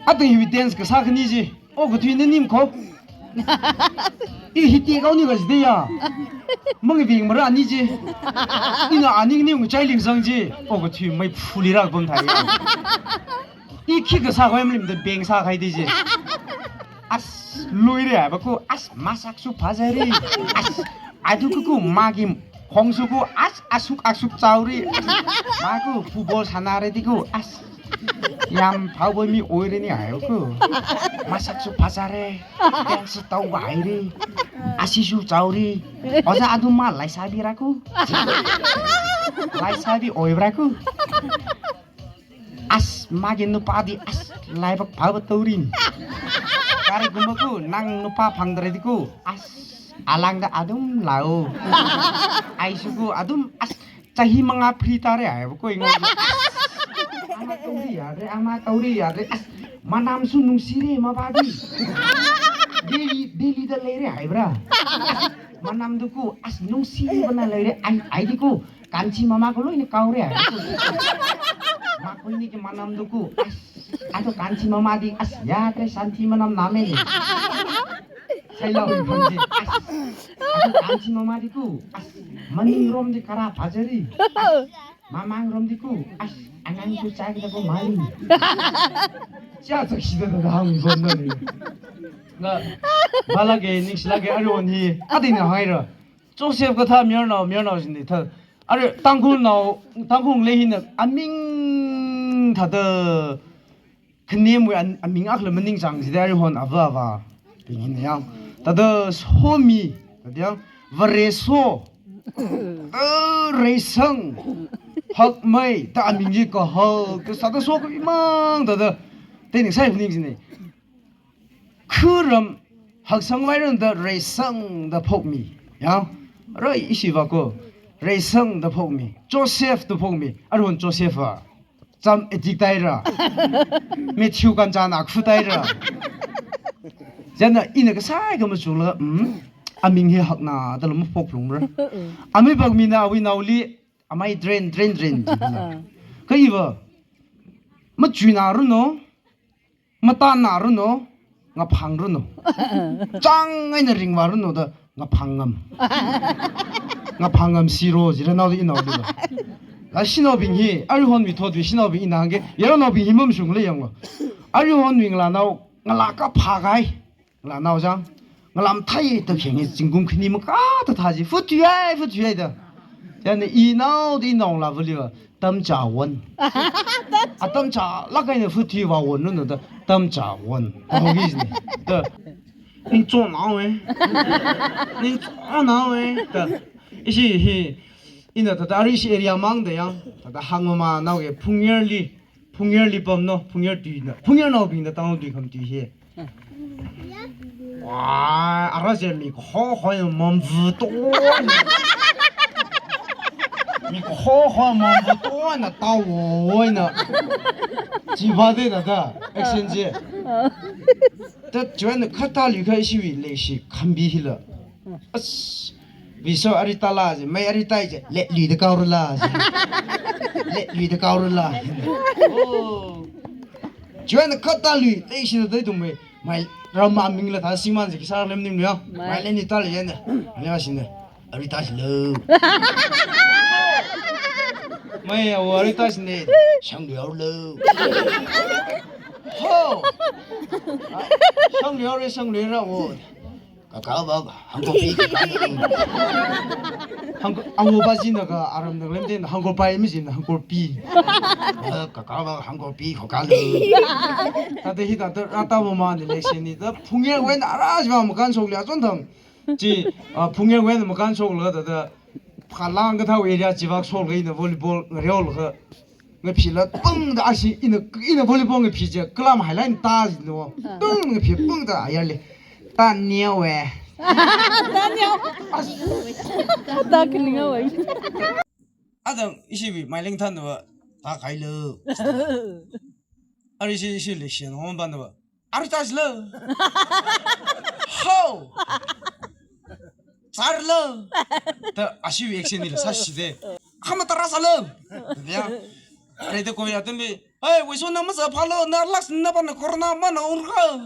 아또 이 댄스 그 사근이지 그 뒤는 님코 이거 히티 가오니 가지대야 멍이 빙 뭐라 아니지 이거 아니 님 자일링 성지 그 뒤 뭐 풀이라 본 타이 이 키그 사과임님들 뱅사 가야 되지 아스 루이래 바고 아스 마삭수 바자리 아스 아두 그거 마기 홍수고 아스 아숙 짜우리 마고 풋볼 사나레디고 아스 얌 바보미 오이레니 알고 마삭수 바자레 댄스 타고 아이리 아시슈 짜우리 어제 아두마 라이사비라고 라이사비 오이브라고 as magin nupa di as laibak babat taurin kari gumaku nang nupa pangdradiku as alang da adum lau aisuku adum as cahi mga pritare ay ko ingon ama tauri ya re as manam sunung sire mabadi deli da lere ay bra manam duku as nung sire bana lere ay diku kanci mama ko lo ini kaure ay aku ini ke manam duku atau kanci mama di as ya tres santi manam name ni saya lalu kanci atau kanci mama diku as maning rom di kara pajari mamang rom diku as anang tu cai kita ko mali siapa sih dah hang bondo ni nggak balage nih lagi aron hi adina haira Joseph kata miarnau sini thar ada tangkung lehin aming thada knem we aming akhle maning jang jidari hon ava pingin yang tada somi tadia vareso resang hak mai ta aming ji ko ha ke sada so ko imang tada teni sai huning jine khuram hak sang mai ron da resang da phokmi yang roi isiwa ko Resang the pogmi, Joseph the pogmi, Arun Josepha, Jam Editaira, Matthew Ganjana, Kudaira. Jana in a side of Jula, Aming here Hakna, the Lumpo Plumber. Amibag me now, we now lee, am I drain. Kaiva Machina Runo, Matana Runo, Napang Runo, Chang in the ring Varuno, the Napangam. nga 방금 시로 지르나도 이나오고 아 신호빙이 알혼 위토도 신호빙이 나게 여러노빙 힘음 중래 영어 알혼 윙라 나오 나라가 파가이 라 나오장 나람 타이 더 행이 진공 큰님은 까도 타지 후뒤에다 근데 이나오도 이나오라 불리가 땀자원 아 땀자 라가이는 후뒤와 원는데 땀자원 거기지네 더 ning做哪位ning做哪位的이시 이나 다다리 시 에리아 망대양 다다 항어마 나오게 풍열리 범노 풍열뒤나 풍열나오빙다 땅오뒤 감뒤해 와 알아제미 호호의 몸부 또 이거 호호 몸부 또나 따오이나 지바데나다 액션지 다 저는 카탈리카 시위 레시 감비힐라 vì sao aritala gì mấy aritai gì lệ lì được cao rồi chuyện là cắt ta lì đây xin tới tụi mày ram mà mình là thằng sinh man gì sao làm nem nữa mày lên đi ta liền này anh xin này aritai lâu mày aritai xin này sang liều lâu hô sang liều ra rồi kakao ba 한국 비 한국 아무바지나가 아름다운데 한국 바이미진 한국 비 kakao ba 한국 비 거가르 다들 히다들 아따보만 렉션이다 풍열wen 알아지마 뭐 간속이야 존담 지 풍열wen 뭐 간속을 팔랑 그 타고 에리아 지박 속에 있는 볼리볼 려올가 그 피라 뻥다 아시 이는 볼리볼 그 피제 클람 하이라인 따지노 뻥그 피 뻥다 아야리 Tanya we. Tanya. Tak kelinga we. Adam isi mai ling tan de ta kai le. Ari si le xian hong ban de. Ari ta le. Ho. Sar le. Ta ashi action ni sa shi de. Khama ta ra sa le. Ya. Ari de ko ya tan be 哎，为什么那么早跑了？那拉是那把那 corona 嘛那我靠，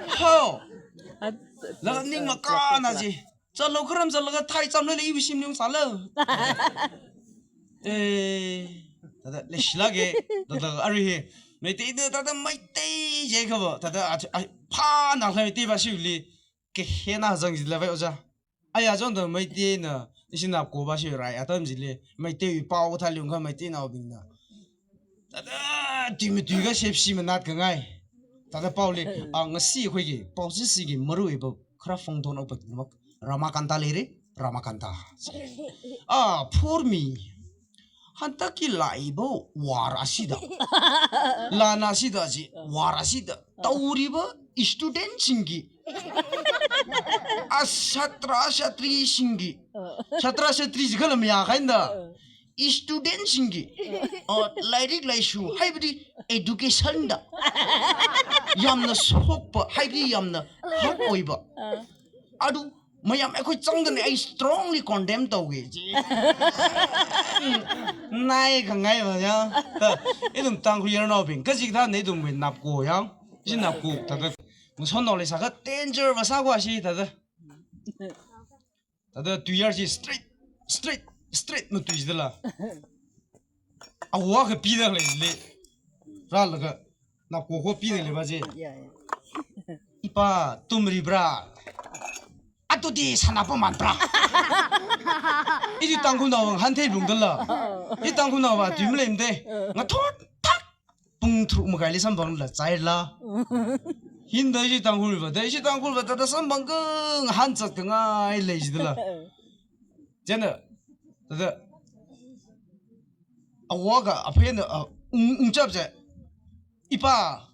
好，那个你们干那去，这老克人这那个太脏了，一微信用啥了？他历史那个，他阿瑞，没得的，他没得这个不，他啪拿来对吧？手里给黑那种是来为啥？哎呀，这都没得呢，你是拿锅巴去来啊？他们是嘞，没得包他两个没得那病的。对没对个些皮们那个哎，他包嘞啊，我死回去，包是死个没有一部，可能风头那不那么，Ramakanta嘞嘞，Ramakanta，啊，poor me，han tak kila ibo warasida，lana sida si warasida，tauri ba student singi，啊，satra satri singi，satra satri是可能没呀看的。student singi lairik laishu haibdi education da yamna sokpa haibdi yamna hak oiba adu mayam ekoi changdan I strongly condemn tawge ji nai kangai ba ya ta idum tang khuyar no bin kaji tha nei dum win nap ko ya jin nap ko ta da muson no le sa ga danger ba sa kwa shi ta da 2 years straight 没对的了，啊，我可逼得来嘞，然后那个那锅逼得来吧这，一把都没的吧，啊都得啥那不满吧，一就当空那往汉太弄的了，一当空那吧对没来的，我突啪，蹦出我盖里上蹦了，栽了，现在就当空了吧，但是当空了，他上蹦更汉子更爱来的了，真的。 这啊，我个啊朋友啊，接着，一把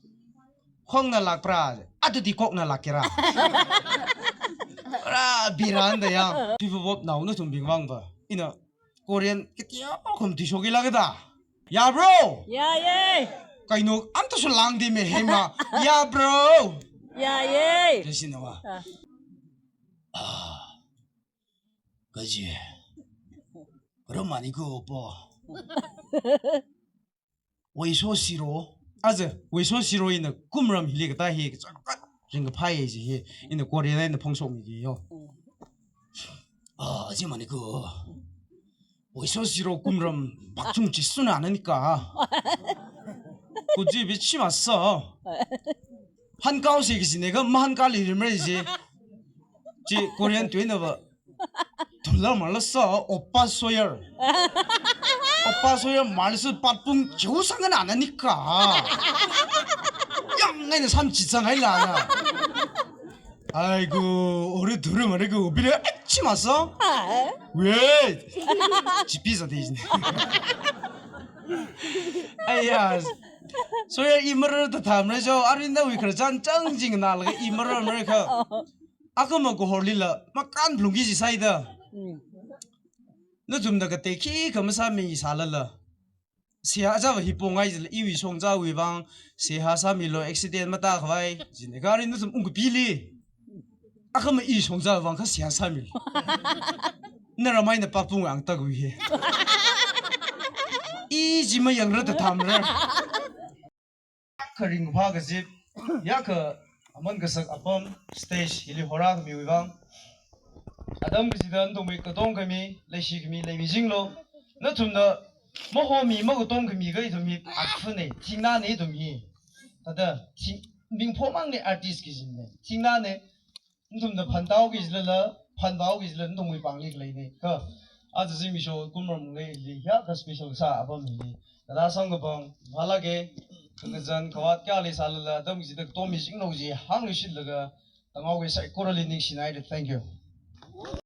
空那拉布拉，啊，都地国那拉克拉，啊，必然的呀。people 我闹那从平房吧，因为Korean 个屌，我们提说给那个的，呀 bro， 呀耶，该弄，俺都是狼的没黑嘛，呀 bro， 呀耶，这是的嘛，啊，可是。 그런만 이거 뭐 외소시로 아주 외소시로 있는 꿈을 밀리가 다 해. 저거 파야지. 있는 고려에 있는 풍속이에요. 아, 하지만 그 외소시로 꿈을 막중 짓수는 않으니까. 굳이 미치 맞어. 한가우색이지 내가 한가리 이름을이지. 지 고려엔 되는 거. 돌라 말랐어 오빠 소열 오빠 소열 말수 빠뿡 조상은 안 하니까 양에는 삼 지상하일라나 아이고 우리 들으면 그 우비를 액치 맞어? 왜? 집비서 대신에 아야 소열 이머를 더 담으죠 아린다 왜 그러잖 짱징 날가 이머를 뭐가 아까 먹고 홀릴라 막간 블룽기지 사이다 너 좀 나가 대키 검사미 살랄라 시하자와 히뽕아이즈 이위 송자 위방 시하사미로 액시덴 마다 가와이 지네가리 너 좀 웅구 빌리 아까 뭐 이 송자 왕카 시하사미 너라 마이나 빠뿡 안 따고 해 이 지마 양르다 담라 커링 화가지 야그 아몬 그석 아범 스테이지 일리 호락 미위방 Adam President 동미 그 동금이 레시금이 레비징로 너 좀더 뭐호미 뭐고 동금이 그 이름이 아프네 팅나네 이름이 다들 팅 민포망네 아티스트기진네 팅나네 좀더 판다오기질라 판바오기질라 동미 방리 그래네 그 아주 재미쇼 꿈을 리야 그 스페셜 사 아범이 다다 성거방 말하게 그전 거와 까리 살라 Adam President 동미 징로지 항로 실러가 당하고 있어 코럴리닝 시나이드 땡큐